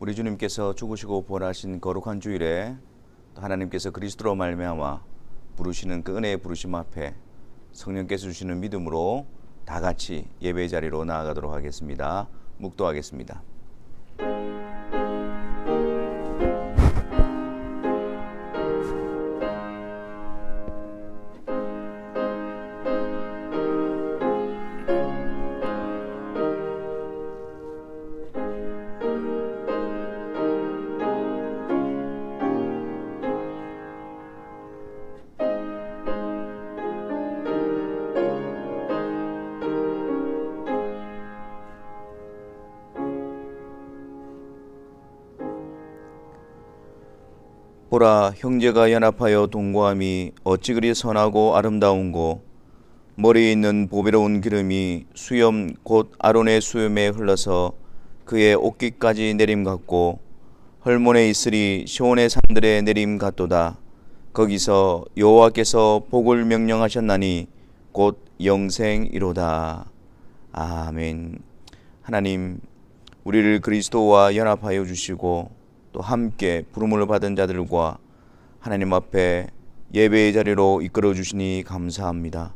우리 주님께서 죽으시고 부활하신 거룩한 주일에 또 하나님께서 그리스도로 말미암아 부르시는 그 은혜의 부르심 앞에 성령께서 주시는 믿음으로 다 같이 예배 자리로 나아가도록 하겠습니다. 묵도하겠습니다. 보라, 형제가 연합하여 동거함이 어찌 그리 선하고 아름다운고, 머리에 있는 보배로운 기름이 수염 곧 아론의 수염에 흘러서 그의 옷깃까지 내림 같고, 헐몬에 있으리 시온의 산들에 내림 같도다. 거기서 여호와께서 복을 명령하셨나니 곧 영생이로다. 아멘. 하나님, 우리를 그리스도와 연합하여 주시고 또 함께 부름을 받은 자들과 하나님 앞에 예배의 자리로 이끌어 주시니 감사합니다.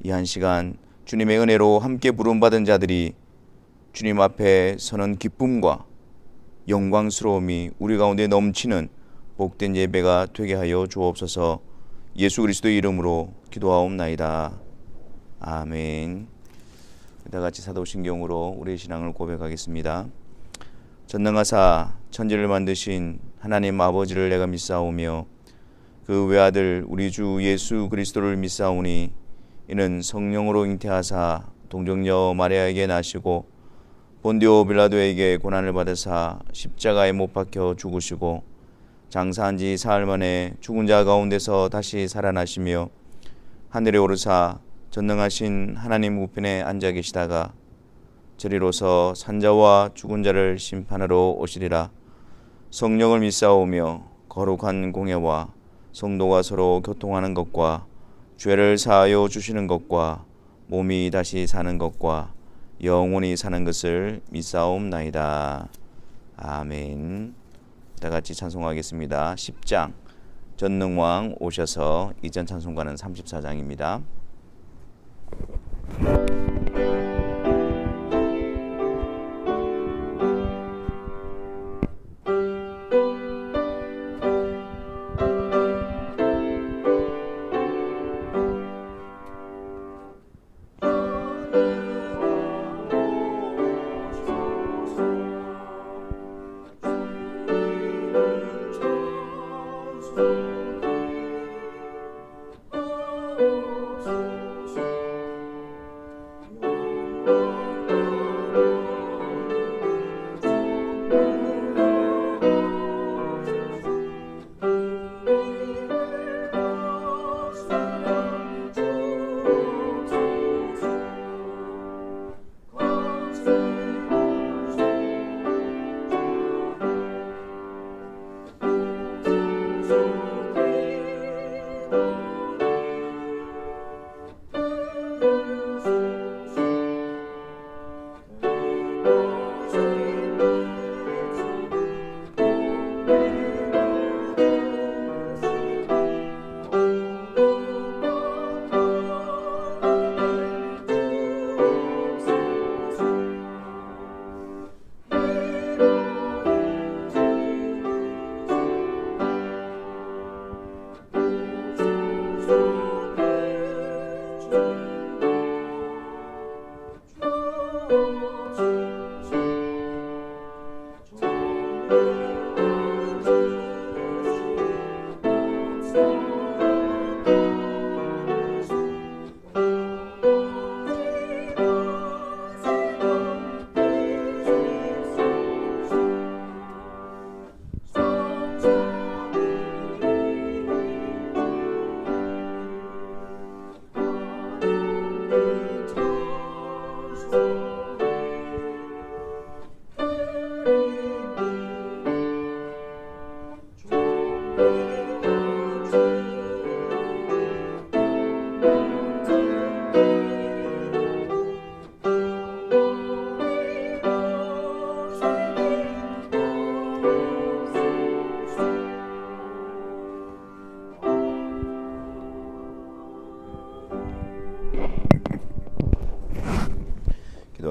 이 한 시간 주님의 은혜로 함께 부름받은 자들이 주님 앞에 서는 기쁨과 영광스러움이 우리 가운데 넘치는 복된 예배가 되게 하여 주옵소서. 예수 그리스도의 이름으로 기도하옵나이다. 아멘. 다 같이 사도신경으로 우리의 신앙을 고백하겠습니다. 전능하사 천지를 만드신 하나님 아버지를 내가 믿사오며 그 외아들 우리 주 예수 그리스도를 믿사오니 이는 성령으로 잉태하사 동정녀 마리아에게 나시고 본디오 빌라도에게 고난을 받으사 십자가에 못 박혀 죽으시고 장사한 지 사흘 만에 죽은 자 가운데서 다시 살아나시며 하늘에 오르사 전능하신 하나님 우편에 앉아 계시다가 저리로서 산자와 죽은 자를 심판하러 오시리라. 성령을 믿사오며 거룩한 공예와 성도가 서로 교통하는 것과 죄를 사하여 주시는 것과 몸이 다시 사는 것과 영원히 사는 것을 믿사옵나이다. 아멘. 다 같이 찬송하겠습니다. 10장 전능왕 오셔서 이전 찬송가는 34장입니다.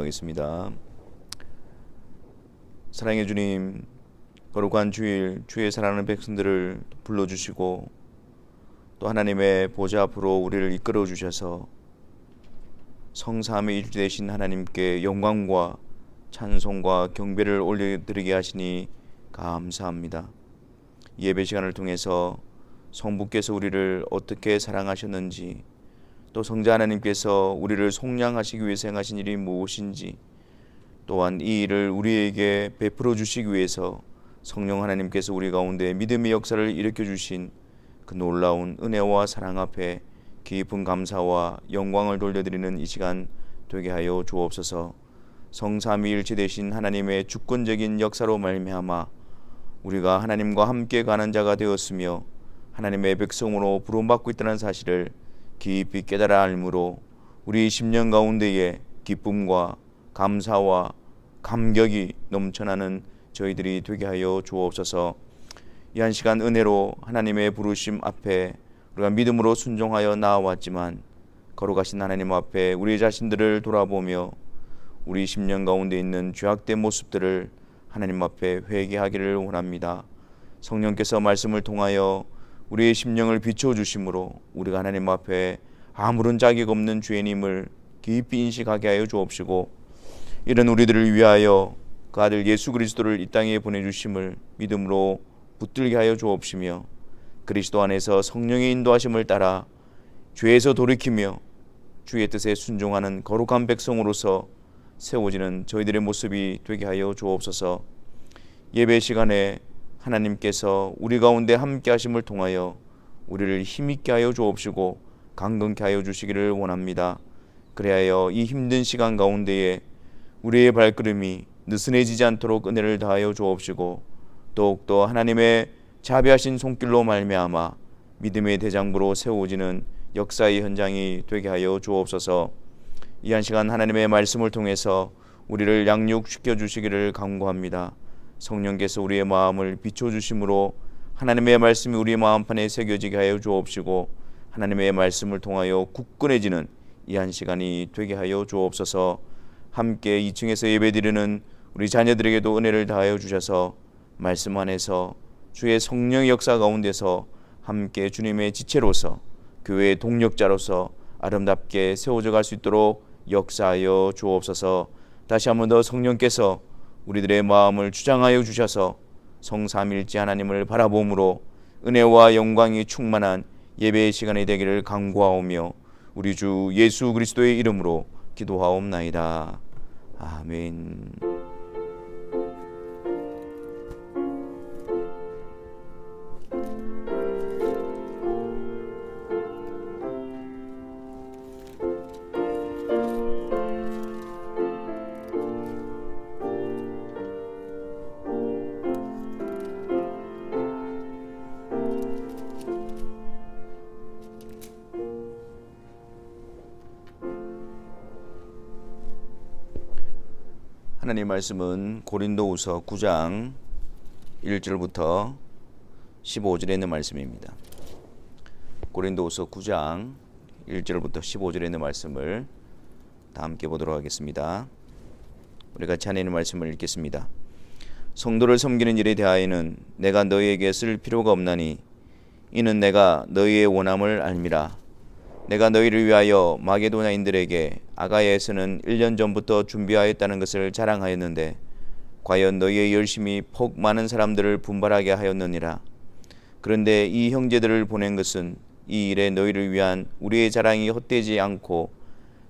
기도하겠습니다. 사랑의 주님, 거룩한 주일 주의 사랑하는 백성들을 불러주시고 또 하나님의 보좌 앞으로 우리를 이끌어 주셔서 성삼위 일주 되신 하나님께 영광과 찬송과 경배를 올려드리게 하시니 감사합니다. 예배 시간을 통해서 성부께서 우리를 어떻게 사랑하셨는지, 또 성자 하나님께서 우리를 속량하시기 위해서 행하신 일이 무엇인지, 또한 이 일을 우리에게 베풀어 주시기 위해서 성령 하나님께서 우리 가운데 믿음의 역사를 일으켜 주신 그 놀라운 은혜와 사랑 앞에 깊은 감사와 영광을 돌려드리는 이 시간 되게 하여 주옵소서. 성삼위일체 되신 하나님의 주권적인 역사로 말미암아 우리가 하나님과 함께 가는 자가 되었으며 하나님의 백성으로 부름받고 있다는 사실을 깊이 깨달아 알므로 우리 심령 가운데에 기쁨과 감사와 감격이 넘쳐나는 저희들이 되게 하여 주옵소서. 이 한 시간 은혜로 하나님의 부르심 앞에 우리가 믿음으로 순종하여 나아왔지만 거룩하신 하나님 앞에 우리 자신들을 돌아보며 우리 심령 가운데 있는 죄악된 모습들을 하나님 앞에 회개하기를 원합니다. 성령께서 말씀을 통하여 우리의 심령을 비춰주심으로 우리가 하나님 앞에 아무런 자격 없는 죄인임을 깊이 인식하게 하여 주옵시고, 이런 우리들을 위하여 그 아들 예수 그리스도를 이 땅에 보내주심을 믿음으로 붙들게 하여 주옵시며, 그리스도 안에서 성령의 인도하심을 따라 죄에서 돌이키며 주의 뜻에 순종하는 거룩한 백성으로서 세워지는 저희들의 모습이 되게 하여 주옵소서. 예배 시간에 하나님께서 우리 가운데 함께 하심을 통하여 우리를 힘있게 하여 주옵시고 강건케 하여 주시기를 원합니다. 그리하여 이 힘든 시간 가운데에 우리의 발걸음이 느슨해지지 않도록 은혜를 다하여 주옵시고, 더욱더 하나님의 자비하신 손길로 말미암아 믿음의 대장부로 세워지는 역사의 현장이 되게 하여 주옵소서. 이 한 시간 하나님의 말씀을 통해서 우리를 양육시켜 주시기를 간구합니다. 성령께서 우리의 마음을 비춰주심으로 하나님의 말씀이 우리의 마음판에 새겨지게 하여 주옵시고 하나님의 말씀을 통하여 굳건해지는 이 한 시간이 되게 하여 주옵소서. 함께 2층에서 예배드리는 우리 자녀들에게도 은혜를 다하여 주셔서 말씀 안에서 주의 성령의 역사 가운데서 함께 주님의 지체로서 교회의 동력자로서 아름답게 세워져 갈 수 있도록 역사하여 주옵소서. 다시 한 번 더 성령께서 우리들의 마음을 주장하여 주셔서 성삼일째 하나님을 바라봄으로 은혜와 영광이 충만한 예배의 시간이 되기를 간구하오며 우리 주 예수 그리스도의 이름으로 기도하옵나이다. 아멘. 하나님 말씀은 고린도후서 9장 1절부터 15절에 있는 말씀입니다. 고린도후서 9장 1절부터 15절에 있는 말씀을 다 함께 보도록 하겠습니다. 우리 같이 하나님의 말씀을 읽겠습니다. 성도를 섬기는 일에 대하여는 내가 너희에게 쓸 필요가 없나니 이는 내가 너희의 원함을 알미라. 내가 너희를 위하여 마게도냐인들에게 아가야에서는 1년 전부터 준비하였다는 것을 자랑하였는데 과연 너희의 열심이 폭 많은 사람들을 분발하게 하였느니라. 그런데 이 형제들을 보낸 것은 이 일에 너희를 위한 우리의 자랑이 헛되지 않고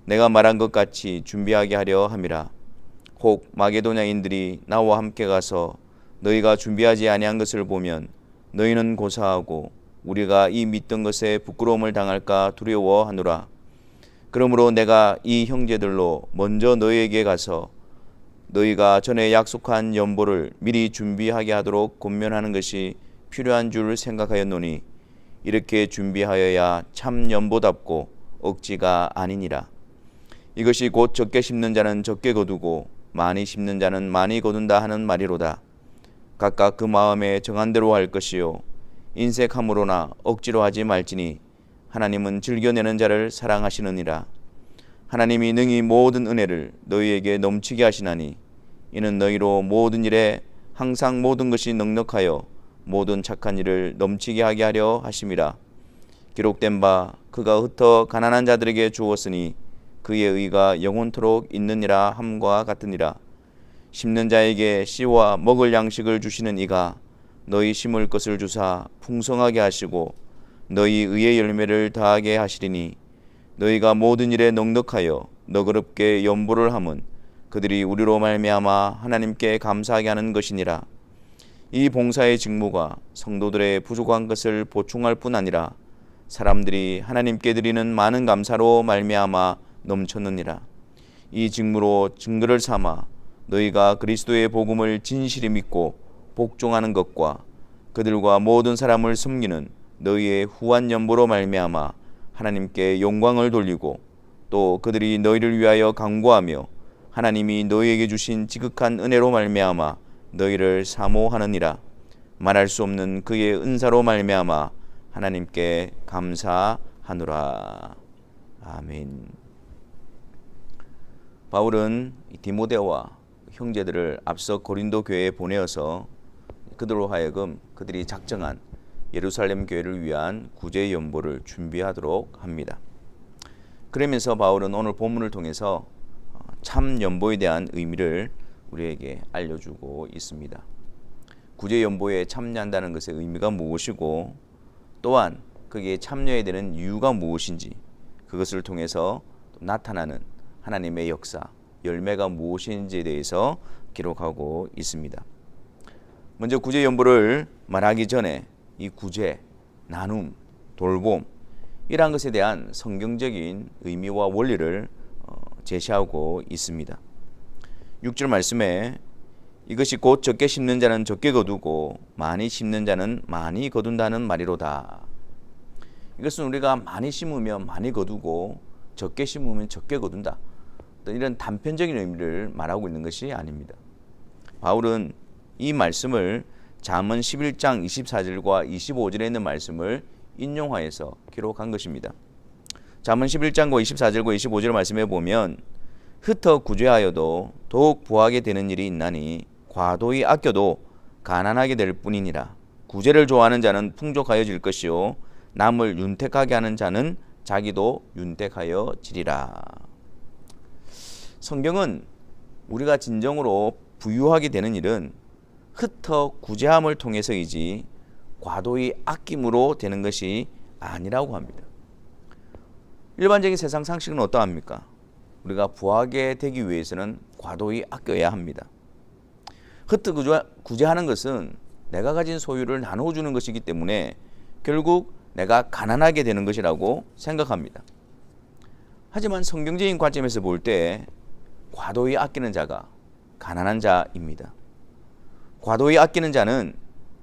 내가 말한 것 같이 준비하게 하려 함이라. 혹 마게도냐인들이 나와 함께 가서 너희가 준비하지 아니한 것을 보면 너희는 고사하고 우리가 이 믿던 것에 부끄러움을 당할까 두려워하노라. 그러므로 내가 이 형제들로 먼저 너희에게 가서 너희가 전에 약속한 연보를 미리 준비하게 하도록 권면하는 것이 필요한 줄 생각하였노니 이렇게 준비하여야 참 연보답고 억지가 아니니라. 이것이 곧 적게 심는 자는 적게 거두고 많이 심는 자는 많이 거둔다 하는 말이로다. 각각 그 마음에 정한 대로 할 것이요 인색함으로나 억지로 하지 말지니 하나님은 즐겨내는 자를 사랑하시느니라. 하나님이 능히 모든 은혜를 너희에게 넘치게 하시나니 이는 너희로 모든 일에 항상 모든 것이 넉넉하여 모든 착한 일을 넘치게 하게 하려 하심이라. 기록된 바 그가 흩어 가난한 자들에게 주었으니 그의 의가 영원토록 있느니라 함과 같으니라. 심는 자에게 씨와 먹을 양식을 주시는 이가 너희 심을 것을 주사 풍성하게 하시고 너희 의의 열매를 더하게 하시리니 너희가 모든 일에 넉넉하여 너그럽게 연보를 함은 그들이 우리로 말미암아 하나님께 감사하게 하는 것이니라. 이 봉사의 직무가 성도들의 부족한 것을 보충할 뿐 아니라 사람들이 하나님께 드리는 많은 감사로 말미암아 넘쳤느니라. 이 직무로 증거를 삼아 너희가 그리스도의 복음을 진실히 믿고 복종하는 것과 그들과 모든 사람을 섬기는 너희의 후한 연보로 말미암아 하나님께 영광을 돌리고 또 그들이 너희를 위하여 간구하며 하나님이 너희에게 주신 지극한 은혜로 말미암아 너희를 사모하느니라. 말할 수 없는 그의 은사로 말미암아 하나님께 감사하노라. 아멘. 바울은 디모데와 형제들을 앞서 고린도 교회에 보내어서 그들로 하여금 그들이 작정한 예루살렘 교회를 위한 구제 연보를 준비하도록 합니다. 그러면서 바울은 오늘 본문을 통해서 참 연보에 대한 의미를 우리에게 알려주고 있습니다. 구제 연보에 참여한다는 것의 의미가 무엇이고 또한 거기에 참여해야 되는 이유가 무엇인지 그것을 통해서 나타나는 하나님의 역사, 열매가 무엇인지에 대해서 기록하고 있습니다. 먼저 구제 연보를 말하기 전에 이 구제, 나눔, 돌봄 이러한 것에 대한 성경적인 의미와 원리를 제시하고 있습니다. 6절 말씀에 이것이 곧 적게 심는 자는 적게 거두고 많이 심는 자는 많이 거둔다는 말이로다. 이것은 우리가 많이 심으면 많이 거두고 적게 심으면 적게 거둔다. 이런 단편적인 의미를 말하고 있는 것이 아닙니다. 바울은 이 말씀을 잠언 11장 24절과 25절에 있는 말씀을 인용하여서 기록한 것입니다. 잠언 11장과 24절과 25절 말씀에 보면 흩어 구제하여도 더욱 부하게 되는 일이 있나니 과도히 아껴도 가난하게 될 뿐이니라. 구제를 좋아하는 자는 풍족하여질 것이요 남을 윤택하게 하는 자는 자기도 윤택하여지리라. 성경은 우리가 진정으로 부유하게 되는 일은 흩어 구제함을 통해서이지 과도히 아낌으로 되는 것이 아니라고 합니다. 일반적인 세상 상식은 어떠합니까? 우리가 부하게 되기 위해서는 과도히 아껴야 합니다. 흩어 구제하는 것은 내가 가진 소유를 나눠주는 것이기 때문에 결국 내가 가난하게 되는 것이라고 생각합니다. 하지만 성경적인 관점에서 볼 때 과도히 아끼는 자가 가난한 자입니다. 과도히 아끼는 자는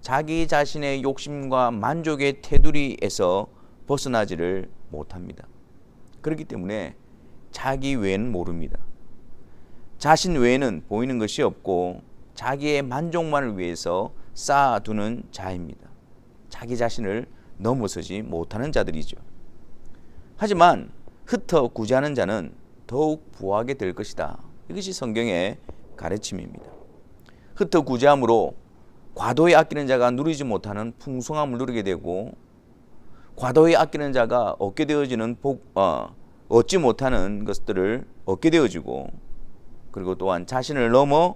자기 자신의 욕심과 만족의 테두리에서 벗어나지를 못합니다. 그렇기 때문에 자기 외에는 모릅니다. 자신 외에는 보이는 것이 없고 자기의 만족만을 위해서 쌓아두는 자입니다. 자기 자신을 넘어서지 못하는 자들이죠. 하지만 흩어 구제하는 자는 더욱 부하게 될 것이다. 이것이 성경의 가르침입니다. 흩어 구제함으로 과도히 아끼는 자가 누리지 못하는 풍성함을 누리게 되고 과도히 아끼는 자가 얻게 되어지는 얻지 못하는 것들을 얻게 되어지고 그리고 또한 자신을 넘어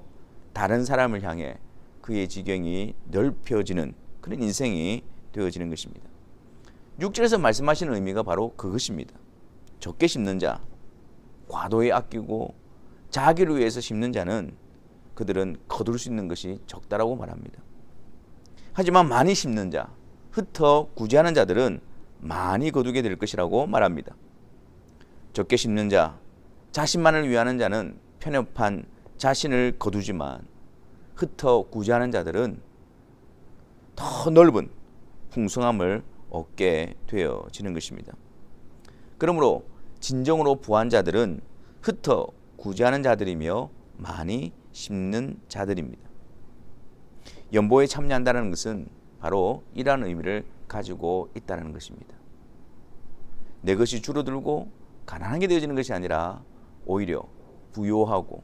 다른 사람을 향해 그의 지경이 넓혀지는 그런 인생이 되어지는 것입니다. 6절에서 말씀하시는 의미가 바로 그것입니다. 적게 심는 자, 과도히 아끼고 자기를 위해서 심는 자는 그들은 거둘 수 있는 것이 적다라고 말합니다. 하지만 많이 심는 자, 흩어 구제하는 자들은 많이 거두게 될 것이라고 말합니다. 적게 심는 자, 자신만을 위하는 자는 편협한 자신을 거두지만 흩어 구제하는 자들은 더 넓은 풍성함을 얻게 되어지는 것입니다. 그러므로 진정으로 부한 자들은 흩어 구제하는 자들이며 많이 심는 자들입니다. 연보에 참여한다는 것은 바로 이러한 의미를 가지고 있다는 것입니다. 내 것이 줄어들고 가난하게 되어지는 것이 아니라 오히려 부요하고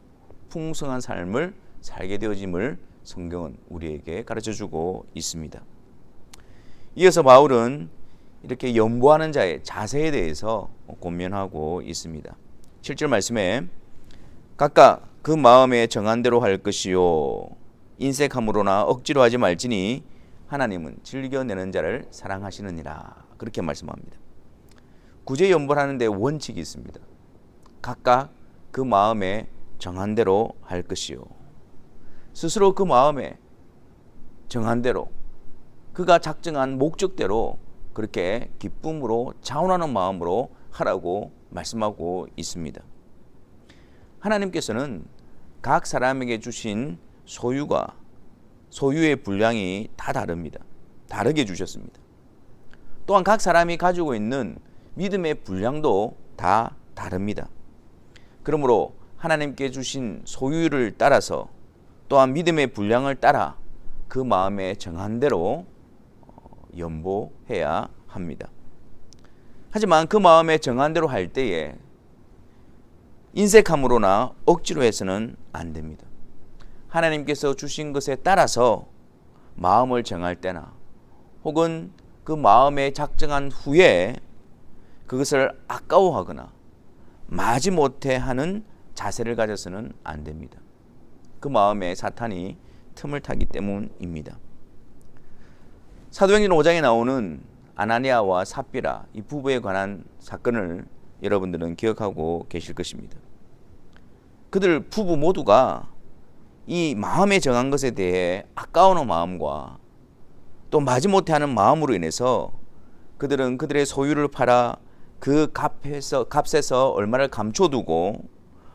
풍성한 삶을 살게 되어짐을 성경은 우리에게 가르쳐주고 있습니다. 이어서 바울은 이렇게 연보하는 자의 자세에 대해서 권면하고 있습니다. 7절 말씀에 각각 그 마음에 정한 대로 할 것이요 인색함으로나 억지로 하지 말지니 하나님은 즐겨내는 자를 사랑하시느니라. 그렇게 말씀합니다. 구제 연보를 하는데 원칙이 있습니다. 각각 그 마음에 정한 대로 할 것이요. 스스로 그 마음에 정한 대로 그가 작정한 목적대로 그렇게 기쁨으로 자원하는 마음으로 하라고 말씀하고 있습니다. 하나님께서는 각 사람에게 주신 소유의 분량이 다 다릅니다. 다르게 주셨습니다. 또한 각 사람이 가지고 있는 믿음의 분량도 다 다릅니다. 그러므로 하나님께 주신 소유를 따라서 또한 믿음의 분량을 따라 그 마음에 정한 대로 연보해야 합니다. 하지만 그 마음에 정한 대로 할 때에 인색함으로나 억지로 해서는 안 됩니다. 하나님께서 주신 것에 따라서 마음을 정할 때나 혹은 그 마음에 작정한 후에 그것을 아까워하거나 마지못해 하는 자세를 가져서는 안 됩니다. 그 마음에 사탄이 틈을 타기 때문입니다. 사도행전 5장에 나오는 아나니아와 삽비라 이 부부에 관한 사건을 여러분들은 기억하고 계실 것입니다. 그들 부부 모두가 이 마음에 정한 것에 대해 아까워하는 마음과 또 마지못해 하는 마음으로 인해서 그들은 그들의 소유를 팔아 그 값에서 얼마를 감춰두고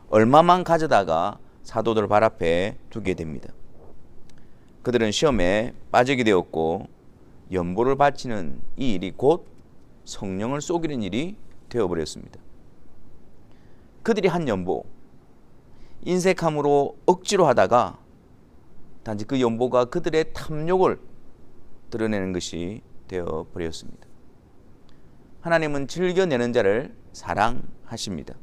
얼마만 가져다가 사도들 발 앞에 두게 됩니다. 그들은 시험에 빠지게 되었고 연보를 바치는 이 일이 곧 성령을 속이는 일이 되어버렸습니다. 그들이 한 연보, 인색함으로 억지로 하다가 단지 그 연보가 그들의 탐욕을 드러내는 것이 되어버렸습니다. 하나님은 즐겨내는 자를 사랑하십니다.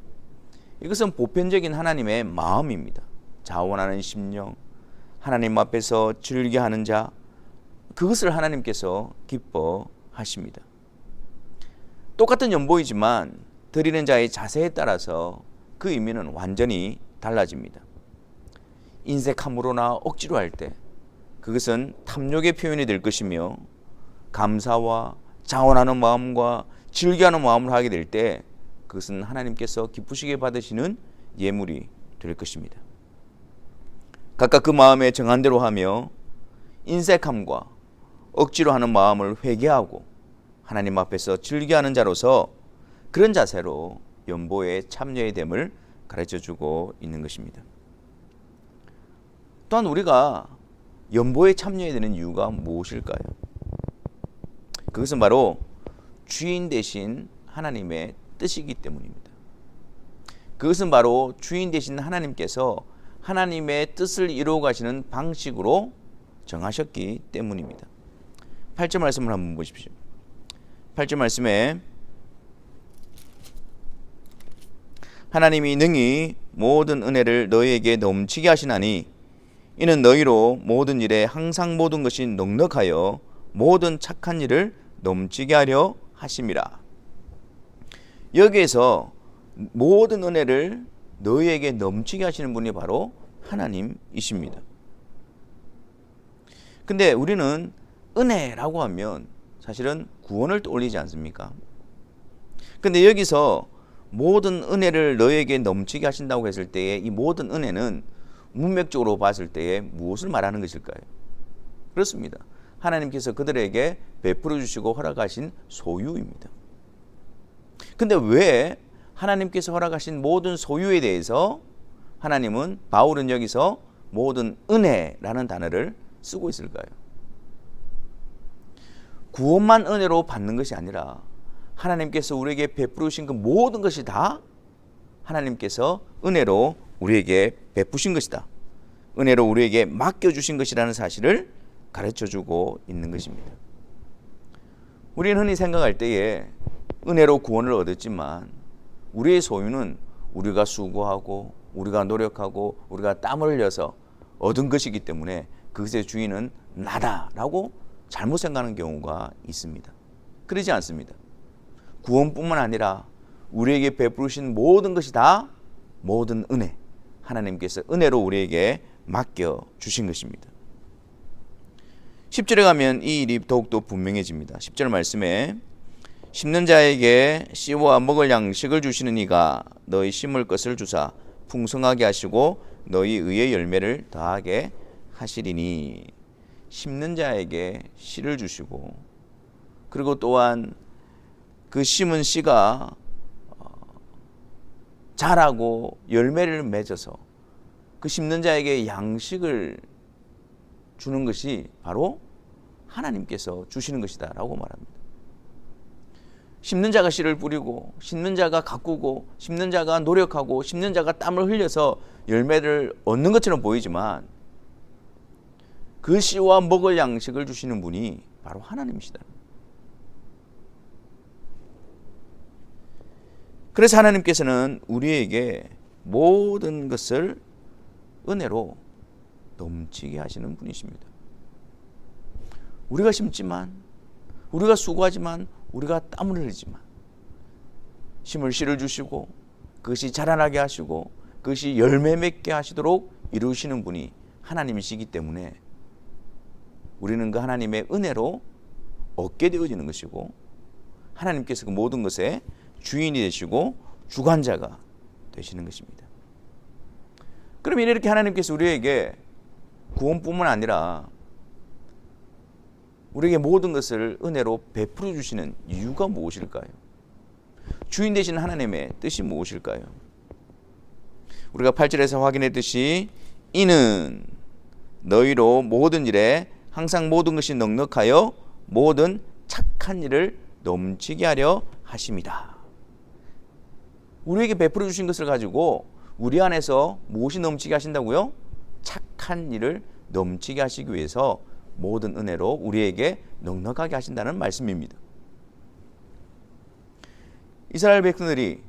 이것은 보편적인 하나님의 마음입니다. 자원하는 심령, 하나님 앞에서 즐겨하는 자, 그것을 하나님께서 기뻐하십니다. 똑같은 연보이지만 드리는 자의 자세에 따라서 그 의미는 완전히 달라집니다. 인색함으로나 억지로 할 때 그것은 탐욕의 표현이 될 것이며 감사와 자원하는 마음과 즐겨하는 마음으로 하게 될 때 그것은 하나님께서 기쁘시게 받으시는 예물이 될 것입니다. 각각 그 마음에 정한 대로 하며 인색함과 억지로 하는 마음을 회개하고 하나님 앞에서 즐겨하는 자로서 그런 자세로 연보에 참여해야 됨을 가르쳐주고 있는 것입니다. 또한 우리가 연보에 참여해야 되는 이유가 무엇일까요? 그것은 바로 주인 되신 하나님의 뜻이기 때문입니다. 그것은 바로 주인 되신 하나님께서 하나님의 뜻을 이루어 가시는 방식으로 정하셨기 때문입니다. 8절 말씀을 한번 보십시오. 8절 말씀에 하나님이 능히 모든 은혜를 너희에게 넘치게 하시나니 이는 너희로 모든 일에 항상 모든 것이 넉넉하여 모든 착한 일을 넘치게 하려 하심이라. 여기에서 모든 은혜를 너희에게 넘치게 하시는 분이 바로 하나님이십니다. 근데 우리는 은혜라고 하면 사실은 구원을 떠올리지 않습니까? 근데 여기서 모든 은혜를 너희에게 넘치게 하신다고 했을 때에 이 모든 은혜는 문맥적으로 봤을 때에 무엇을 말하는 것일까요? 그렇습니다. 하나님께서 그들에게 베풀어 주시고 허락하신 소유입니다. 근데 왜 하나님께서 허락하신 모든 소유에 대해서 하나님은 바울은 여기서 모든 은혜라는 단어를 쓰고 있을까요? 구원만 은혜로 받는 것이 아니라 하나님께서 우리에게 베푸신 그 모든 것이 다 하나님께서 은혜로 우리에게 베푸신 것이다. 은혜로 우리에게 맡겨주신 것이라는 사실을 가르쳐주고 있는 것입니다. 우리는 흔히 생각할 때에 은혜로 구원을 얻었지만 우리의 소유는 우리가 수고하고 우리가 노력하고 우리가 땀을 흘려서 얻은 것이기 때문에 그것의 주인은 나다라고 잘못 생각하는 경우가 있습니다. 그러지 않습니다. 구원뿐만 아니라 우리에게 베푸신 모든 것이 다 모든 은혜, 하나님께서 은혜로 우리에게 맡겨 주신 것입니다. 10절에 가면 이 일이 더욱더 분명해집니다. 10절 말씀에 심는 자에게 씨와 먹을 양식을 주시는 이가 너희 심을 것을 주사 풍성하게 하시고 너희 의의 열매를 더하게 하시리니, 심는 자에게 씨를 주시고 그리고 또한 그 심은 씨가 자라고 열매를 맺어서 그 심는 자에게 양식을 주는 것이 바로 하나님께서 주시는 것이다 라고 말합니다. 심는 자가 씨를 뿌리고 심는 자가 가꾸고 심는 자가 노력하고 심는 자가 땀을 흘려서 열매를 얻는 것처럼 보이지만 그 씨와 먹을 양식을 주시는 분이 바로 하나님이시다. 그래서 하나님께서는 우리에게 모든 것을 은혜로 넘치게 하시는 분이십니다. 우리가 심지만, 우리가 수고하지만, 우리가 땀을 흘리지만 심을 씨를 주시고 그것이 자라나게 하시고 그것이 열매 맺게 하시도록 이루시는 분이 하나님이시기 때문에 우리는 그 하나님의 은혜로 얻게 되어지는 것이고, 하나님께서 그 모든 것의 주인이 되시고 주관자가 되시는 것입니다. 그럼 이렇게 하나님께서 우리에게 구원뿐만 아니라 우리에게 모든 것을 은혜로 베풀어 주시는 이유가 무엇일까요? 주인 되신 하나님의 뜻이 무엇일까요? 우리가 8절에서 확인했듯이 이는 너희로 모든 일에 항상 모든 것이 넉넉하여 모든 착한 일을 넘치게 하려 하심이다. 우리에게 베풀어 주신 것을 가지고 우리 안에서 무엇이 넘치게 하신다고요? 착한 일을 넘치게 하시기 위해서 모든 은혜로 우리에게 넉넉하게 하신다는 말씀입니다. 이스라엘 백성들이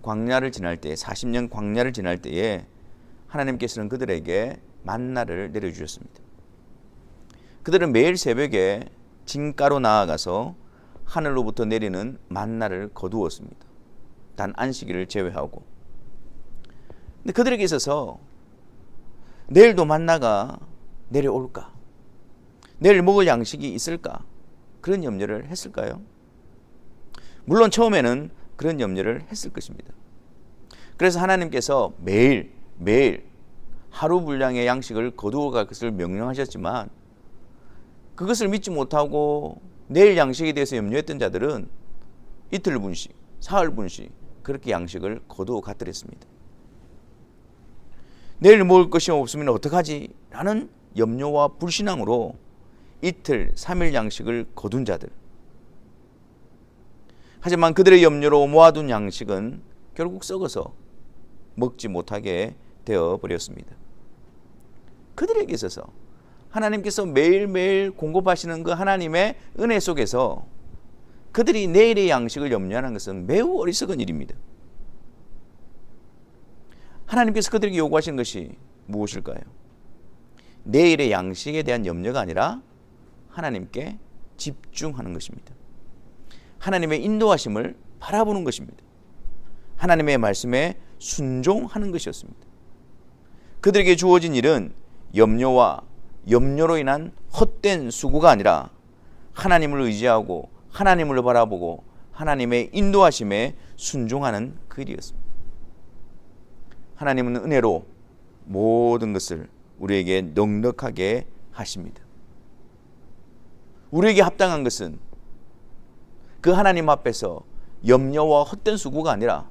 광야를 지날 때, 40년 광야를 지날 때에 하나님께서는 그들에게 만나를 내려주셨습니다. 그들은 매일 새벽에 진가로 나아가서 하늘로부터 내리는 만나를 거두었습니다. 단 안식일을 제외하고. 근데 그들에게 있어서 내일도 만나가 내려올까? 내일 먹을 양식이 있을까? 그런 염려를 했을까요? 물론 처음에는 그런 염려를 했을 것입니다. 그래서 하나님께서 매일 하루 분량의 양식을 거두어 갈 것을 명령하셨지만 그것을 믿지 못하고 내일 양식에 대해서 염려했던 자들은 이틀 분씩, 사흘 분씩 그렇게 양식을 거두어 갔더랬습니다. 내일 먹을 것이 없으면 어떡하지? 라는 염려와 불신앙으로 이틀, 3일 양식을 거둔 자들. 하지만 그들의 염려로 모아둔 양식은 결국 썩어서 먹지 못하게 되어버렸습니다. 그들에게 있어서 하나님께서 매일매일 공급하시는 그 하나님의 은혜 속에서 그들이 내일의 양식을 염려하는 것은 매우 어리석은 일입니다. 하나님께서 그들에게 요구하신 것이 무엇일까요? 내일의 양식에 대한 염려가 아니라 하나님께 집중하는 것입니다. 하나님의 인도하심을 바라보는 것입니다. 하나님의 말씀에 순종하는 것이었습니다. 그들에게 주어진 일은 염려와 염려로 인한 헛된 수고가 아니라 하나님을 의지하고 하나님을 바라보고 하나님의 인도하심에 순종하는 그 일이었습니다. 하나님은 은혜로 모든 것을 우리에게 넉넉하게 하십니다. 우리에게 합당한 것은 그 하나님 앞에서 염려와 헛된 수고가 아니라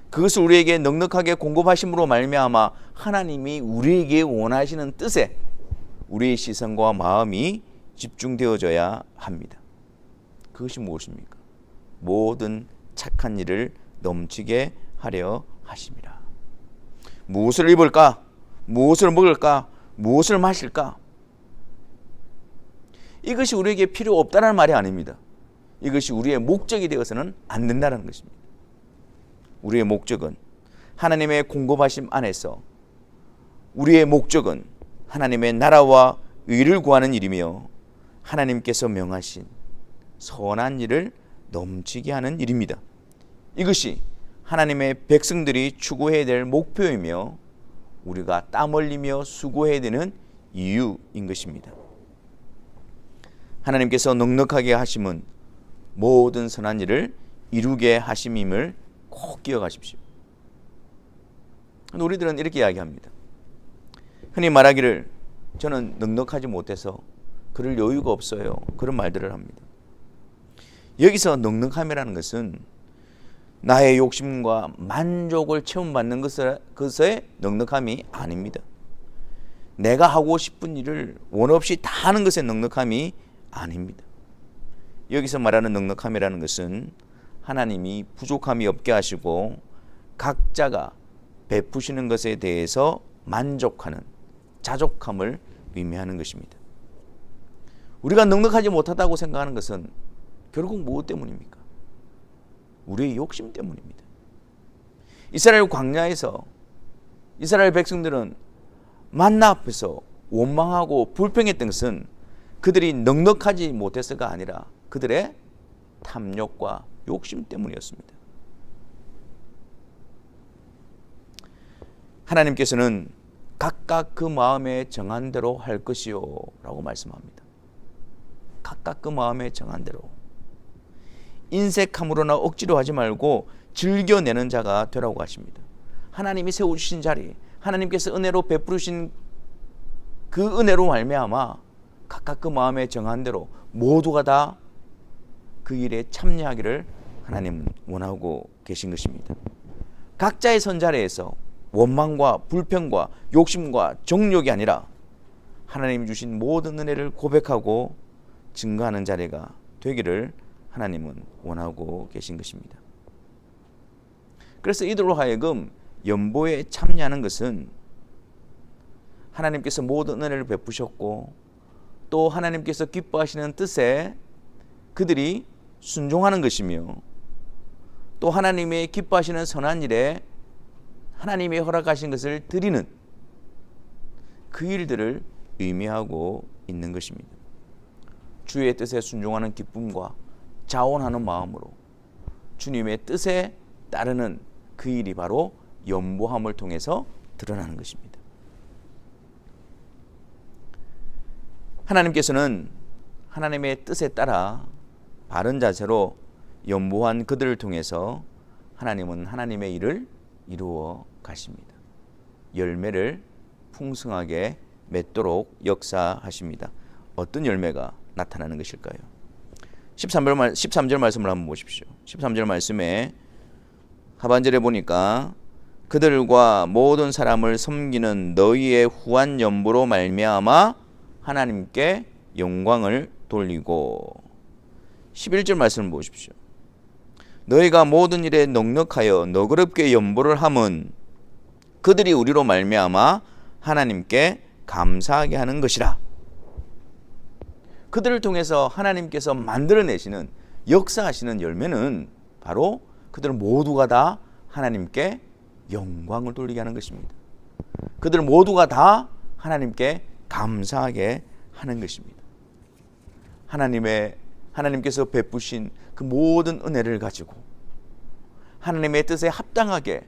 그것을 우리에게 넉넉하게 공급하심으로 말미암아 하나님이 우리에게 원하시는 뜻에 우리의 시선과 마음이 집중되어져야 합니다. 그것이 무엇입니까? 모든 착한 일을 넘치게 하려 하심이라. 무엇을 입을까? 무엇을 먹을까? 무엇을 마실까? 이것이 우리에게 필요 없다는 말이 아닙니다. 이것이 우리의 목적이 되어서는 안 된다는 것입니다. 우리의 목적은 하나님의 공급하심 안에서 우리의 목적은 하나님의 나라와 의를 구하는 일이며 하나님께서 명하신 선한 일을 넘치게 하는 일입니다. 이것이 하나님의 백성들이 추구해야 될 목표이며 우리가 땀 흘리며 수고해야 되는 이유인 것입니다. 하나님께서 넉넉하게 하심은 모든 선한 일을 이루게 하심임을 꼭 기억하십시오. 우리들은 이렇게 이야기합니다. 흔히 말하기를 저는 넉넉하지 못해서 그럴 여유가 없어요. 그런 말들을 합니다. 여기서 넉넉함이라는 것은 나의 욕심과 만족을 체험받는 것의 넉넉함이 아닙니다. 내가 하고 싶은 일을 원 없이 다 하는 것의 넉넉함이 아닙니다. 여기서 말하는 넉넉함이라는 것은 하나님이 부족함이 없게 하시고 각자가 베푸시는 것에 대해서 만족하는 자족함을 의미하는 것입니다. 우리가 넉넉하지 못하다고 생각하는 것은 결국 무엇 때문입니까? 우리의 욕심 때문입니다. 이스라엘 광야에서 이스라엘 백성들은 만나 앞에서 원망하고 불평했던 것은 그들이 넉넉하지 못해서가 아니라 그들의 탐욕과 욕심 때문이었습니다. 하나님께서는 각각 그 마음에 정한 대로 할 것이요 라고 말씀합니다. 각각 그 마음에 정한 대로. 인색함으로나 억지로 하지 말고 즐겨내는 자가 되라고 하십니다. 하나님이 세워주신 자리, 하나님께서 은혜로 베푸신 그 은혜로 말미암아 각각 그 마음에 정한 대로 모두가 다 그 일에 참여하기를 하나님은 원하고 계신 것입니다. 각자의 선자리에서 원망과 불평과 욕심과 정욕이 아니라 하나님 주신 모든 은혜를 고백하고 증거하는 자리가 되기를 하나님은 원하고 계신 것입니다. 그래서 이들로 하여금 연보에 참여하는 것은 하나님께서 모든 은혜를 베푸셨고 또 하나님께서 기뻐하시는 뜻에 그들이 순종하는 것이며 또 하나님의 기뻐하시는 선한 일에 하나님이 허락하신 것을 드리는 그 일들을 의미하고 있는 것입니다. 주의 뜻에 순종하는 기쁨과 자원하는 마음으로 주님의 뜻에 따르는 그 일이 바로 연보함을 통해서 드러나는 것입니다. 하나님께서는 하나님의 뜻에 따라 바른 자세로 연보한 그들을 통해서 하나님은 하나님의 일을 이루어 가십니다. 열매를 풍성하게 맺도록 역사하십니다. 어떤 열매가 나타나는 것일까요? 13절 말씀을 한번 보십시오. 13절 말씀에 하반절에 보니까 그들과 모든 사람을 섬기는 너희의 후한 연보로 말미암아 하나님께 영광을 돌리고 11절 말씀을 보십시오. 너희가 모든 일에 넉넉하여 너그럽게 연보를 함은 그들이 우리로 말미암아 하나님께 감사하게 하는 것이라. 그들을 통해서 하나님께서 만들어내시는 역사하시는 열매는 바로 그들 모두가 다 하나님께 영광을 돌리게 하는 것입니다. 그들 모두가 다 하나님께 감사하게 하는 것입니다. 하나님께서 베푸신 그 모든 은혜를 가지고 하나님의 뜻에 합당하게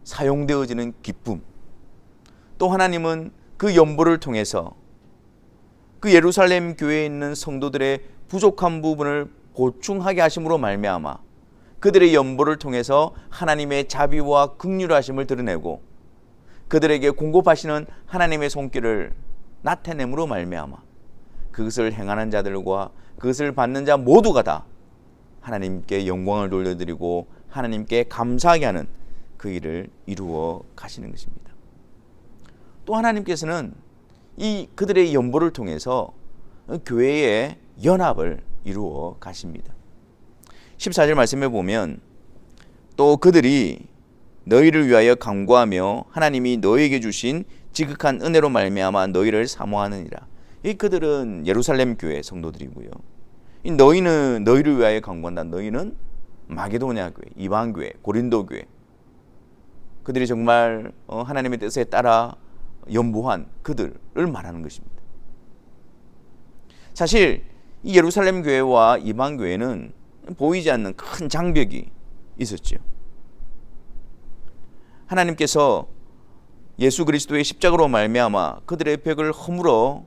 사용되어지는 기쁨, 또 하나님은 그 연보를 통해서 그 예루살렘 교회에 있는 성도들의 부족한 부분을 보충하게 하심으로 말미암아 그들의 연보를 통해서 하나님의 자비와 긍휼하심을 드러내고 그들에게 공급하시는 하나님의 손길을 나타냄으로 말미암아 그것을 행하는 자들과 그것을 받는 자 모두가 다 하나님께 영광을 돌려드리고 하나님께 감사하게 하는 그 일을 이루어 가시는 것입니다. 또 하나님께서는 이 그들의 연보를 통해서 교회의 연합을 이루어 가십니다. 14절 말씀에 보면 또 그들이 너희를 위하여 간구하며 하나님이 너희에게 주신 지극한 은혜로 말미암아 너희를 사모하느니라. 이 그들은 예루살렘 교회 성도들이고요. 이 너희는 너희를 위하여 간구한다. 너희는 마게도냐 교회, 이방 교회, 고린도 교회, 그들이 정말 하나님의 뜻에 따라 연보한 그들을 말하는 것입니다. 사실 이 예루살렘 교회와 이방 교회는 보이지 않는 큰 장벽이 있었죠. 하나님께서 예수 그리스도의 십자가로 말미암아 그들의 벽을 허물어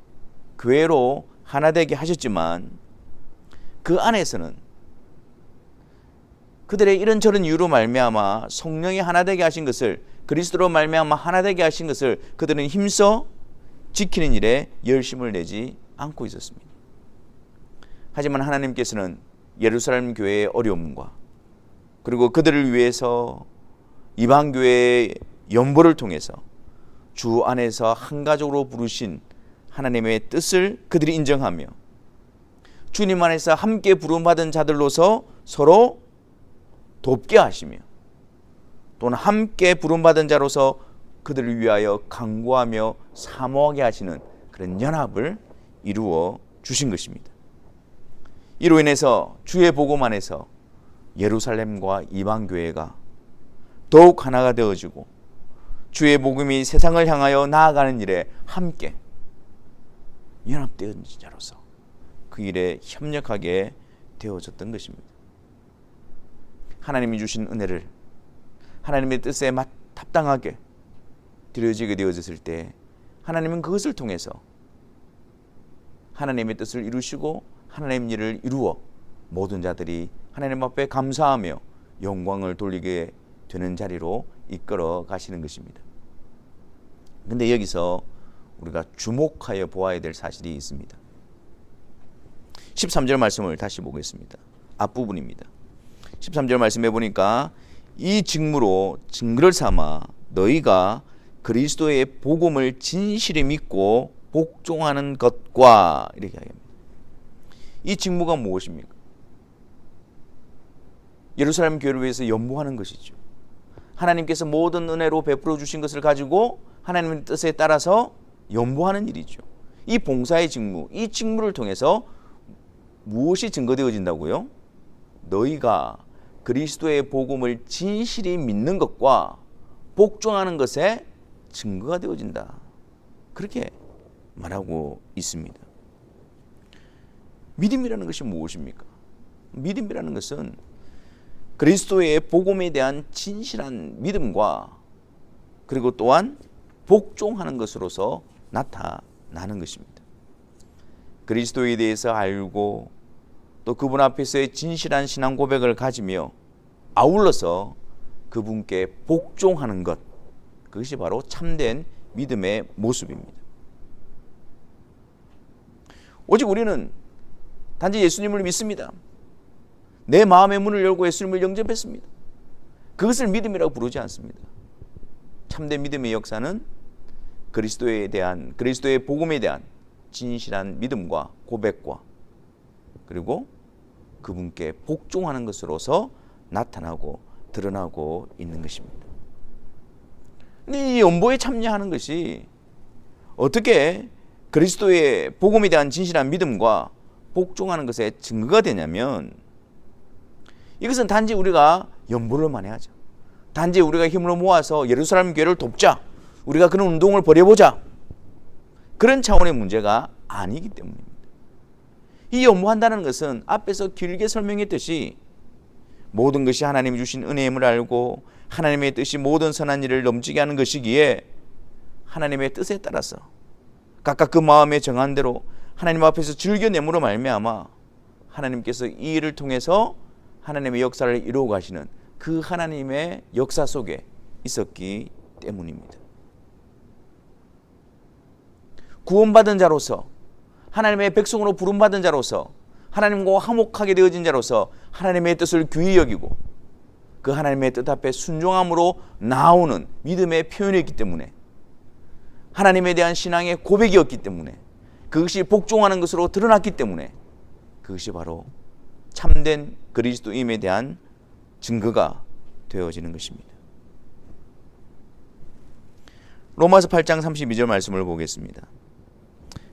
교회로 하나 되게 하셨지만 그 안에서는 그들의 이런저런 이유로 말미암아 성령이 하나 되게 하신 것을, 그리스도로 말미암아 하나 되게 하신 것을 그들은 힘써 지키는 일에 열심을 내지 않고 있었습니다. 하지만 하나님께서는 예루살렘 교회의 어려움과 그리고 그들을 위해서 이방 교회의 연보를 통해서 주 안에서 한 가족으로 부르신 하나님의 뜻을 그들이 인정하며 주님 안에서 함께 부름받은 자들로서 서로 돕게 하시며 또는 함께 부름받은 자로서 그들을 위하여 간구하며 사모하게 하시는 그런 연합을 이루어 주신 것입니다. 이로 인해서 주의 복음 안에서 예루살렘과 이방 교회가 더욱 하나가 되어지고 주의 복음이 세상을 향하여 나아가는 일에 함께 연합되어진 자로서 그 일에 협력하게 되어졌던 것입니다. 하나님이 주신 은혜를 하나님의 뜻에 합당하게 드려지게 되어졌을 때 하나님은 그것을 통해서 하나님의 뜻을 이루시고 하나님 일을 이루어 모든 자들이 하나님 앞에 감사하며 영광을 돌리게 되는 자리로 이끌어 가시는 것입니다. 근데 여기서 우리가 주목하여 보아야 될 사실이 있습니다. 13절 말씀을 다시 보겠습니다. 앞부분입니다. 13절 말씀해 보니까 이 직무로 증거를 삼아 너희가 그리스도의 복음을 진실히 믿고 복종하는 것과 이렇게 이야기합니다. 이 직무가 무엇입니까? 예루살렘 교회를 위해서 연보하는 것이죠. 하나님께서 모든 은혜로 베풀어 주신 것을 가지고 하나님의 뜻에 따라서 연보하는 일이죠. 이 봉사의 직무, 이 직무를 통해서 무엇이 증거되어진다고요? 너희가 그리스도의 복음을 진실히 믿는 것과 복종하는 것에 증거가 되어진다. 그렇게 말하고 있습니다. 믿음이라는 것이 무엇입니까? 믿음이라는 것은 그리스도의 복음에 대한 진실한 믿음과 그리고 또한 복종하는 것으로서 나타나는 것입니다. 그리스도에 대해서 알고 또 그분 앞에서의 진실한 신앙 고백을 가지며 아울러서 그분께 복종하는 것, 그것이 바로 참된 믿음의 모습입니다. 오직 우리는 단지 예수님을 믿습니다. 내 마음의 문을 열고 예수님을 영접했습니다. 그것을 믿음이라고 부르지 않습니다. 참된 믿음의 역사는 그리스도의 복음에 대한 진실한 믿음과 고백과 그리고 그분께 복종하는 것으로서 나타나고 드러나고 있는 것입니다. 근데 이 연보에 참여하는 것이 어떻게 그리스도의 복음에 대한 진실한 믿음과 복종하는 것에 증거가 되냐면, 이것은 단지 우리가 연보를만 해야죠. 단지 우리가 힘을 모아서 예루살렘 교회를 돕자, 우리가 그런 운동을 벌여보자, 그런 차원의 문제가 아니기 때문입니다. 이 연보한다는 것은 앞에서 길게 설명했듯이 모든 것이 하나님이 주신 은혜임을 알고 하나님의 뜻이 모든 선한 일을 넘치게 하는 것이기에 하나님의 뜻에 따라서 각각 그 마음에 정한 대로 하나님 앞에서 즐겨냄으로 말미암아 하나님께서 이 일을 통해서 하나님의 역사를 이루어 가시는 그 하나님의 역사 속에 있었기 때문입니다. 구원받은 자로서, 하나님의 백성으로 부름받은 자로서, 하나님과 화목하게 되어진 자로서 하나님의 뜻을 귀히 여기고 그 하나님의 뜻 앞에 순종함으로 나오는 믿음의 표현이었기 때문에, 하나님에 대한 신앙의 고백이었기 때문에, 그것이 복종하는 것으로 드러났기 때문에 그것이 바로 참된 그리스도임에 대한 증거가 되어지는 것입니다. 로마서 8장 32절 말씀을 보겠습니다.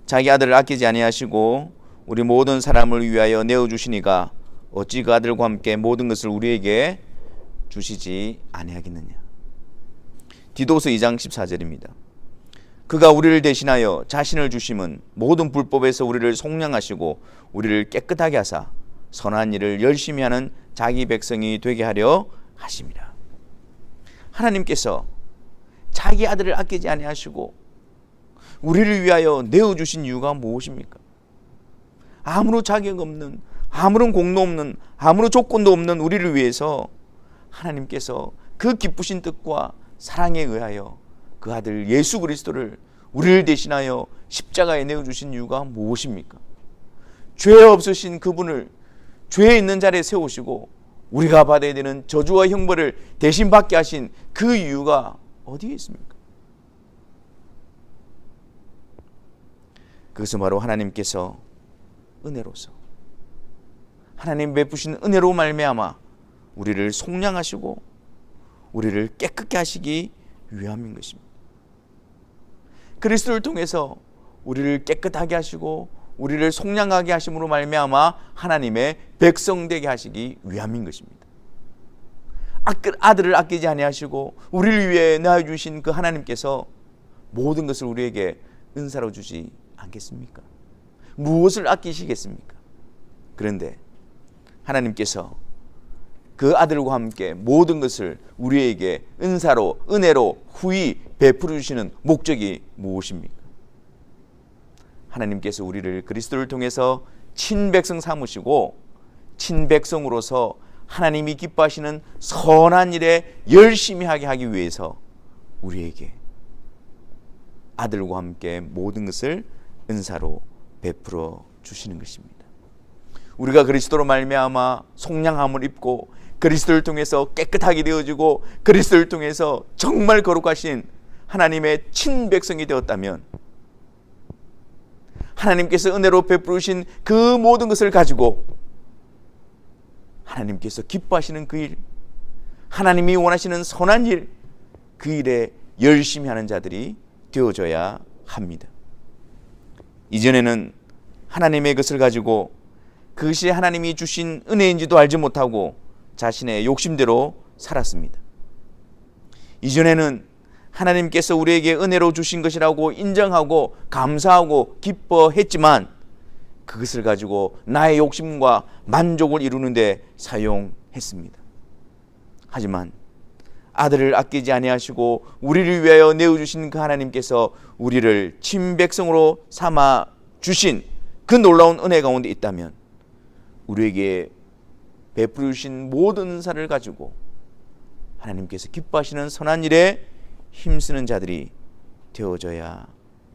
자기 아들을 아끼지 아니하시고 우리 모든 사람을 위하여 내어주시니가 어찌 그 아들과 함께 모든 것을 우리에게 주시지 아니하겠느냐. 디도서 2장 14절입니다. 그가 우리를 대신하여 자신을 주심은 모든 불법에서 우리를 속량하시고 우리를 깨끗하게 하사 선한 일을 열심히 하는 자기 백성이 되게 하려 하심이라. 하나님께서 자기 아들을 아끼지 아니하시고 우리를 위하여 내어주신 이유가 무엇입니까? 아무런 자격 없는, 아무런 공로 없는, 아무런 조건도 없는 우리를 위해서 하나님께서 그 기쁘신 뜻과 사랑에 의하여 그 아들 예수 그리스도를 우리를 대신하여 십자가에 내어주신 이유가 무엇입니까? 죄 없으신 그분을 죄에 있는 자리에 세우시고 우리가 받아야 되는 저주와 형벌을 대신 받게 하신 그 이유가 어디에 있습니까? 그것은 바로 하나님께서 은혜로서 하나님 베푸신 은혜로 말미암아 우리를 속량하시고 우리를 깨끗게 하시기 위함인 것입니다. 그리스도를 통해서 우리를 깨끗하게 하시고 우리를 속량하게 하심으로 말미암아 하나님의 백성 되게 하시기 위함인 것입니다. 아들을 아끼지 아니하시고 우리를 위해 낳아주신 그 하나님께서 모든 것을 우리에게 은사로 주지 않겠습니까? 무엇을 아끼시겠습니까? 그런데 하나님께서 그 아들과 함께 모든 것을 우리에게 은사로 은혜로 후히 베풀어 주시는 목적이 무엇입니까? 하나님께서 우리를 그리스도를 통해서 친백성 삼으시고 친백성으로서 하나님이 기뻐하시는 선한 일에 열심히 하게 하기 위해서 우리에게 아들과 함께 모든 것을 은사로 베풀어 주시는 것입니다. 우리가 그리스도로 말미암아 속량함을 입고 그리스도를 통해서 깨끗하게 되어지고 그리스도를 통해서 정말 거룩하신 하나님의 친백성이 되었다면 하나님께서 은혜로 베푸신 그 모든 것을 가지고 하나님께서 기뻐하시는 그 일, 하나님이 원하시는 선한 일, 그 일에 열심히 하는 자들이 되어져야 합니다. 이전에는 하나님의 것을 가지고 그것이 하나님이 주신 은혜인지도 알지 못하고 자신의 욕심대로 살았습니다. 이전에는 하나님께서 우리에게 은혜로 주신 것이라고 인정하고 감사하고 기뻐했지만 그것을 가지고 나의 욕심과 만족을 이루는 데 사용했습니다. 하지만 아들을 아끼지 아니하시고 우리를 위하여 내어주신 그 하나님께서 우리를 친백성으로 삼아 주신 그 놀라운 은혜 가운데 있다면 우리에게 베풀어 주신 모든 은사를 가지고 하나님께서 기뻐하시는 선한 일에 힘쓰는 자들이 되어져야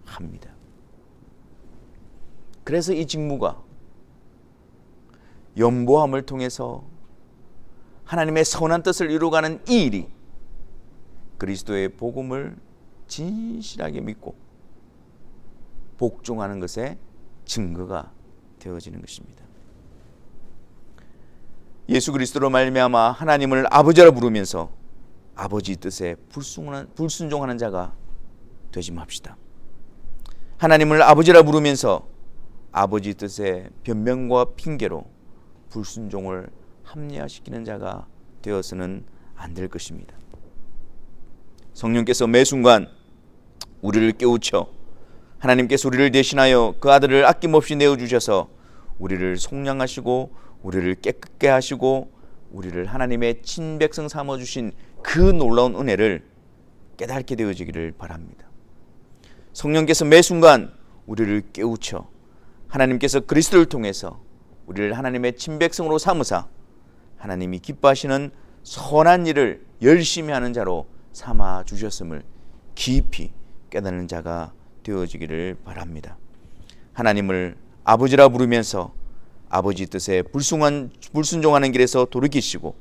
합니다. 그래서 이 직무가 연보함을 통해서 하나님의 선한 뜻을 이루어가는 이 일이 그리스도의 복음을 진실하게 믿고 복종하는 것의 증거가 되어지는 것입니다. 예수 그리스도로 말미암아 하나님을 아버지라 부르면서 아버지 뜻에 불순종하는 자가 되지 맙시다. 하나님을 아버지라 부르면서 아버지 뜻에 변명과 핑계로 불순종을 합리화시키는 자가 되어서는 안 될 것입니다. 성령께서 매 순간 우리를 깨우쳐 하나님께서 우리를 대신하여 그 아들을 아낌없이 내어주셔서 우리를 속량하시고 우리를 깨끗게 하시고 우리를 하나님의 친백성 삼아주신 그 놀라운 은혜를 깨닫게 되어지기를 바랍니다. 성령께서 매 순간 우리를 깨우쳐 하나님께서 그리스도를 통해서 우리를 하나님의 친백성으로 삼으사 하나님이 기뻐하시는 선한 일을 열심히 하는 자로 삼아 주셨음을 깊이 깨닫는 자가 되어지기를 바랍니다. 하나님을 아버지라 부르면서 아버지 뜻에 불순종하는 길에서 돌이키시고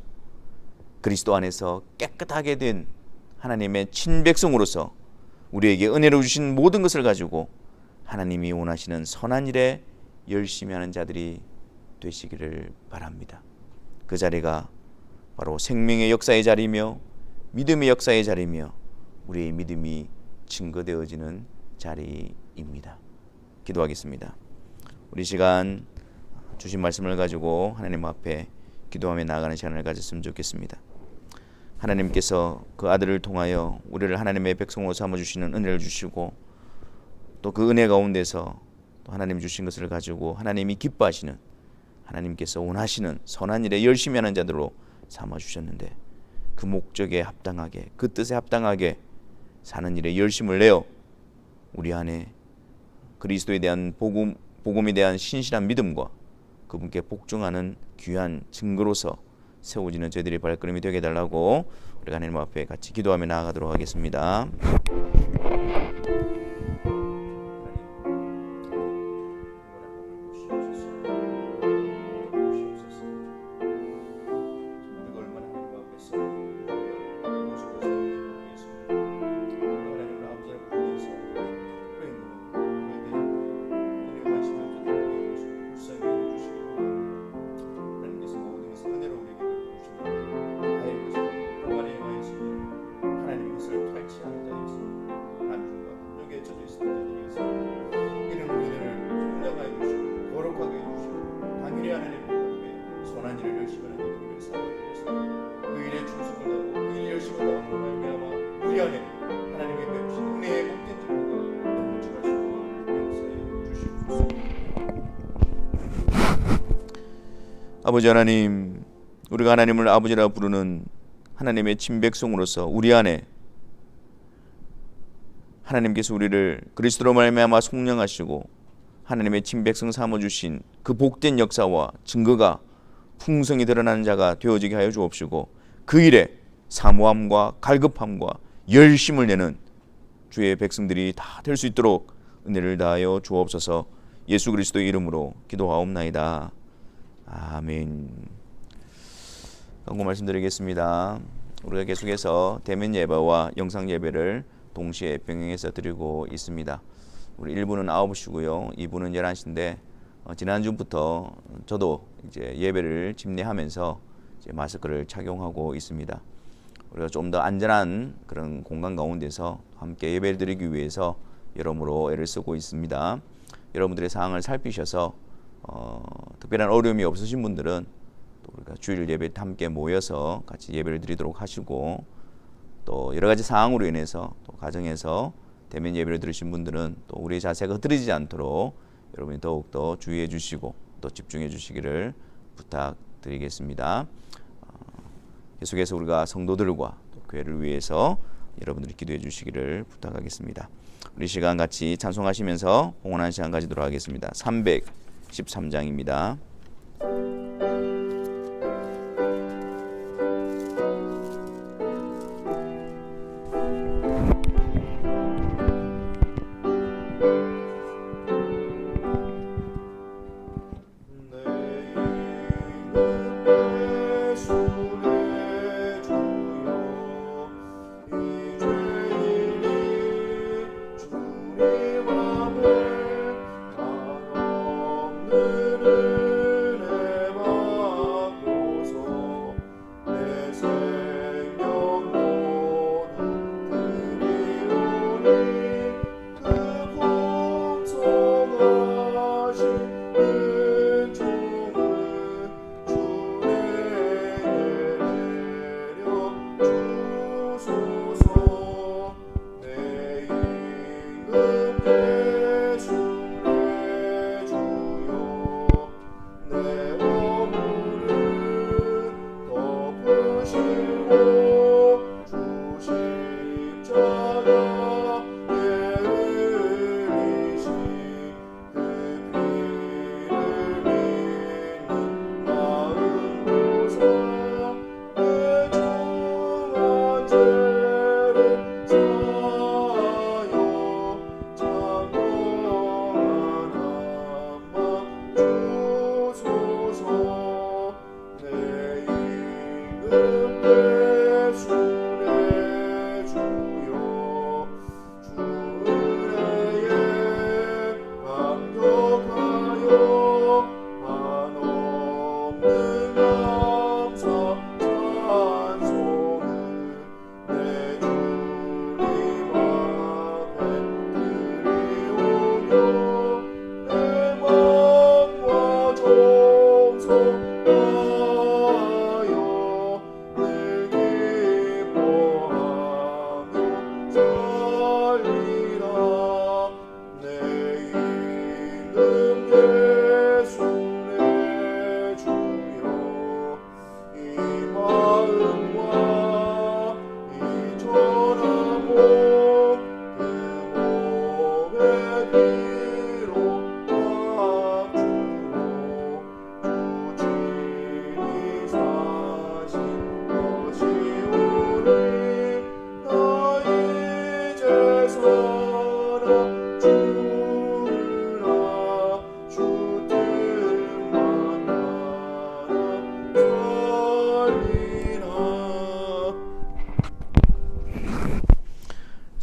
그리스도 안에서 깨끗하게 된 하나님의 친백성으로서 우리에게 은혜로 주신 모든 것을 가지고 하나님이 원하시는 선한 일에 열심히 하는 자들이 되시기를 바랍니다. 그 자리가 바로 생명의 역사의 자리며 믿음의 역사의 자리며 우리의 믿음이 증거되어지는 자리입니다. 기도하겠습니다. 우리 시간 주신 말씀을 가지고 하나님 앞에 기도하며 나아가는 시간을 가졌으면 좋겠습니다. 하나님께서 그 아들을 통하여 우리를 하나님의 백성으로 삼아주시는 은혜를 주시고 또 그 은혜 가운데서 또 하나님 주신 것을 가지고 하나님이 기뻐하시는, 하나님께서 원하시는 선한 일에 열심히 하는 자들로 삼아주셨는데 그 목적에 합당하게, 그 뜻에 합당하게 사는 일에 열심을 내어 우리 안에 그리스도에 대한 복음에 대한 신실한 믿음과 그분께 복종하는 귀한 증거로서 세워지는 저희들의 발걸음이 되게 해달라고 우리가 하나님 앞에 같이 기도하며 나아가도록 하겠습니다. 아버지 하나님, 우리가 하나님을 아버지라 부르는 하나님의 친백성으로서 우리 안에 하나님께서 우리를 그리스도로 말미암아 속량하시고 하나님의 친백성 삼아주신 그 복된 역사와 증거가 풍성히 드러나는 자가 되어지게 하여 주옵시고 그 일에 사모함과 갈급함과 열심을 내는 주의 백성들이 다 될 수 있도록 은혜를 다하여 주옵소서. 예수 그리스도의 이름으로 기도하옵나이다. 아멘. 광고 말씀드리겠습니다. 우리가 계속해서 대면 예배와 영상 예배를 동시에 병행해서 드리고 있습니다. 우리 1부는 9시고요. 2부는 11시인데 지난주부터 저도 이제 예배를 집례하면서 이제 마스크를 착용하고 있습니다. 우리가 좀 더 안전한 그런 공간 가운데서 함께 예배를 드리기 위해서 여러모로 애를 쓰고 있습니다. 여러분들의 상황을 살피셔서 특별한 어려움이 없으신 분들은 또 우리가 주일 예배 때 함께 모여서 같이 예배를 드리도록 하시고, 또 여러 가지 상황으로 인해서 또 가정에서 대면 예배를 들으신 분들은 또 우리의 자세가 흐트러지지 않도록 여러분이 더욱더 주의해 주시고 또 집중해 주시기를 부탁드리겠습니다. 계속해서 우리가 성도들과 또 교회를 위해서 여러분들이 기도해 주시기를 부탁하겠습니다. 우리 시간 같이 찬송하시면서 봉헌하는 시간 가지도록 하겠습니다. 313장입니다.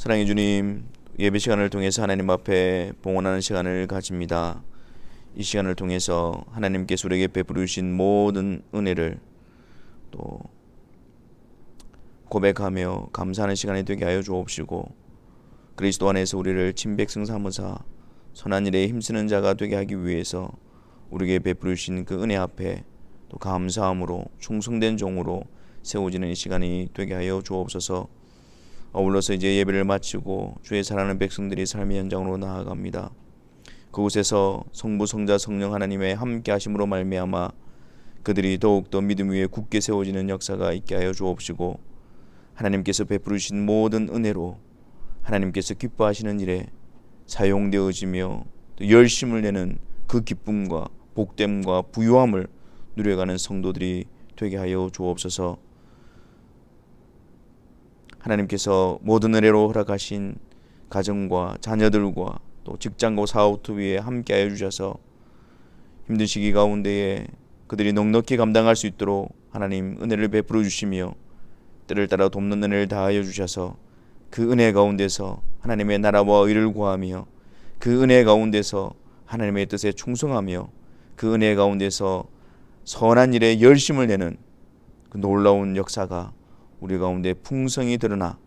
사랑의 주님, 예배 시간을 통해서 하나님 앞에 봉헌하는 시간을 가집니다. 이 시간을 통해서 하나님께서 우리에게 베풀으신 모든 은혜를 또 고백하며 감사하는 시간이 되게 하여 주옵시고, 그리스도 안에서 우리를 친백성 삼으사 선한 일에 힘쓰는 자가 되게 하기 위해서 우리에게 베풀으신 그 은혜 앞에 또 감사함으로 충성된 종으로 세워지는 이 시간이 되게 하여 주옵소서. 어울러서 이제 예배를 마치고 주의 사랑하는 백성들이 삶의 현장으로 나아갑니다. 그곳에서 성부 성자 성령 하나님의 함께 하심으로 말미암아 그들이 더욱더 믿음 위에 굳게 세워지는 역사가 있게 하여 주옵시고, 하나님께서 베푸르신 모든 은혜로 하나님께서 기뻐하시는 일에 사용되어지며 또 열심을 내는 그 기쁨과 복됨과 부유함을 누려가는 성도들이 되게 하여 주옵소서. 하나님께서 모든 은혜로 허락하신 가정과 자녀들과 또 직장과 사업 위에 함께하여 주셔서 힘든 시기 가운데에 그들이 넉넉히 감당할 수 있도록 하나님 은혜를 베풀어 주시며 때를 따라 돕는 은혜를 다하여 주셔서 그 은혜 가운데서 하나님의 나라와 의를 구하며 그 은혜 가운데서 하나님의 뜻에 충성하며 그 은혜 가운데서 선한 일에 열심을 내는 그 놀라운 역사가 우리 가운데 풍성히 드러나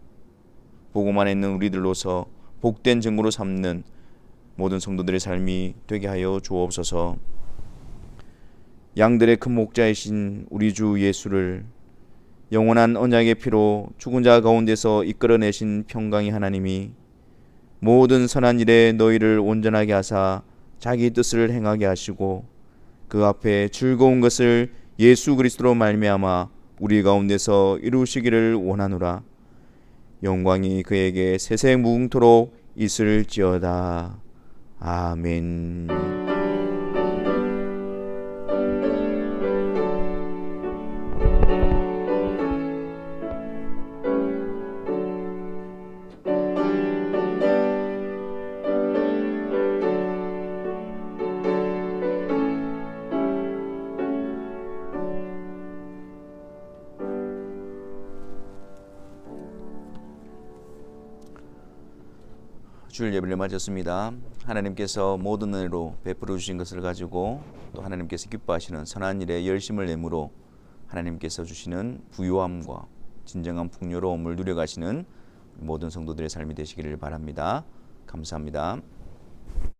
복음 안에 있는 우리들로서 복된 증거로 삼는 모든 성도들의 삶이 되게 하여 주옵소서. 양들의 큰 목자이신 우리 주 예수를 영원한 언약의 피로 죽은 자 가운데서 이끌어내신 평강의 하나님이 모든 선한 일에 너희를 온전하게 하사 자기 뜻을 행하게 하시고 그 앞에 즐거운 것을 예수 그리스도로 말미암아 우리 가운데서 이루시기를 원하노라. 영광이 그에게 세세무궁토록 있을지어다. 아멘. 주일 예배를 마쳤습니다. 하나님께서 모든 은혜로 베풀어 주신 것을 가지고 또 하나님께서 기뻐하시는 선한 일에 열심을 내므로 하나님께서 주시는 부유함과 진정한 풍요로움을 누려가시는 모든 성도들의 삶이 되시기를 바랍니다. 감사합니다.